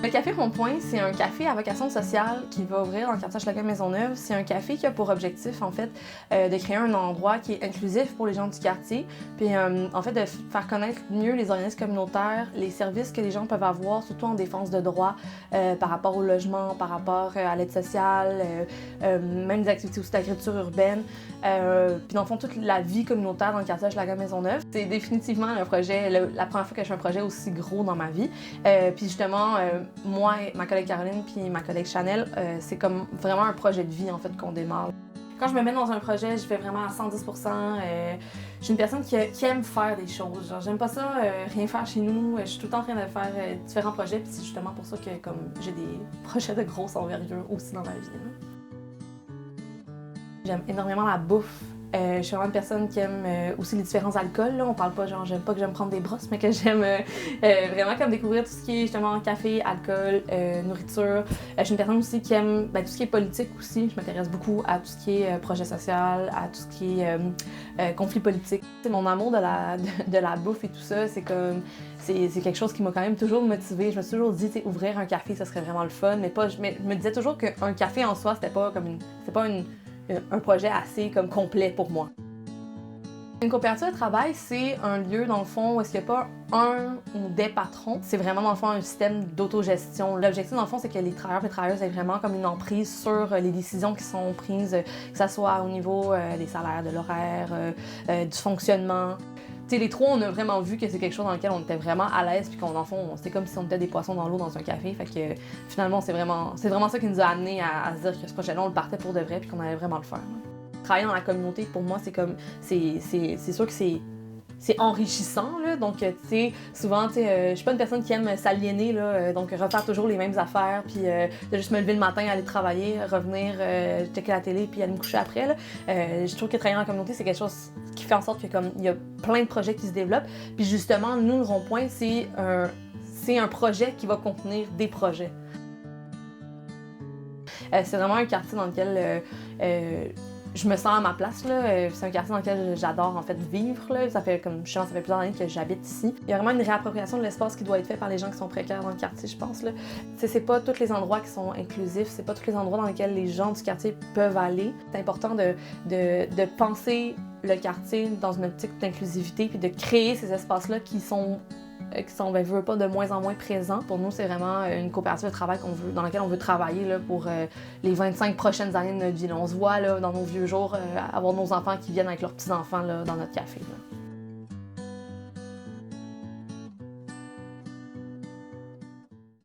Le Café Rond-Point, c'est un café à vocation sociale qui va ouvrir dans le quartier Hochelaga-Maisonneuve. C'est un café qui a pour objectif, en fait, de créer un endroit qui est inclusif pour les gens du quartier, puis en fait, de faire connaître mieux les organismes communautaires, les services que les gens peuvent avoir, surtout en défense de droits, par rapport au logement, par rapport à l'aide sociale, même des activités aussi d'agriculture urbaine, puis dans le fond, toute la vie communautaire dans le quartier Hochelaga-Maisonneuve. C'est définitivement un projet, la première fois que je fais un projet aussi gros dans ma vie. Puis justement, moi et ma collègue Caroline puis ma collègue Chanel, c'est comme vraiment un projet de vie en fait qu'on démarre. Quand je me mets dans un projet, je fais vraiment à 110%. Je suis une personne qui aime faire des choses. Genre, j'aime pas ça, rien faire chez nous. Je suis tout le temps en train de faire différents projets, puis c'est justement pour ça que comme j'ai des projets de grosse envergure aussi dans ma vie. J'aime énormément la bouffe. Je suis vraiment une personne qui aime aussi les différents alcools. Là. On parle pas genre, j'aime pas que j'aime prendre des brosses, mais que j'aime vraiment comme découvrir tout ce qui est justement café, alcool, nourriture. Je suis une personne aussi qui aime tout ce qui est politique aussi. Je m'intéresse beaucoup à tout ce qui est projet social, à tout ce qui est conflit politique. Mon amour de la bouffe et tout ça, c'est comme c'est quelque chose qui m'a quand même toujours motivée. Je me suis toujours dit, ouvrir un café, ça serait vraiment le fun, mais pas. Je me disais toujours qu'un café en soi, c'était pas un projet assez comme complet pour moi. Une coopérative de travail, c'est un lieu, dans le fond, où est-ce qu'il n'y a pas un ou des patrons. C'est vraiment, dans le fond, un système d'autogestion. L'objectif, dans le fond, c'est que les travailleurs et travailleuses aient vraiment comme une emprise sur les décisions qui sont prises, que ce soit au niveau des salaires, de l'horaire, du fonctionnement. T'sais, les trois, on a vraiment vu que c'est quelque chose dans lequel on était vraiment à l'aise, puis qu'en fond, c'était comme si on était des poissons dans l'eau dans un café. Fait que finalement, c'est vraiment ça qui nous a amené à se dire que ce projet-là, on le partait pour de vrai, puis qu'on allait vraiment le faire. Travailler dans la communauté, pour moi, c'est comme c'est sûr que c'est enrichissant, là. Donc, tu sais, souvent, je suis pas une personne qui aime s'aliéner, là. Donc, refaire toujours les mêmes affaires, puis de juste me lever le matin, aller travailler, revenir, checker la télé, puis aller me coucher après, là. Je trouve que travailler dans la communauté, c'est quelque chose qui fait en sorte que, comme, il y a plein de projets qui se développent. Puis justement, nous, le Rond-Point, c'est un projet qui va contenir des projets. C'est vraiment un quartier dans lequel je me sens à ma place, là. C'est un quartier dans lequel j'adore en fait vivre, là. Ça fait plusieurs années que j'habite ici. Il y a vraiment une réappropriation de l'espace qui doit être fait par les gens qui sont précaires dans le quartier, je pense, là. C'est pas tous les endroits qui sont inclusifs, c'est pas tous les endroits dans lesquels les gens du quartier peuvent aller. C'est important de penser le quartier dans une optique d'inclusivité puis de créer ces espaces-là qui sont veut pas de moins en moins présents. Pour nous, c'est vraiment une coopérative de travail dans laquelle on veut travailler là, pour les 25 prochaines années de notre vie. Là, on se voit là, dans nos vieux jours avoir nos enfants qui viennent avec leurs petits-enfants là, dans notre café. Là.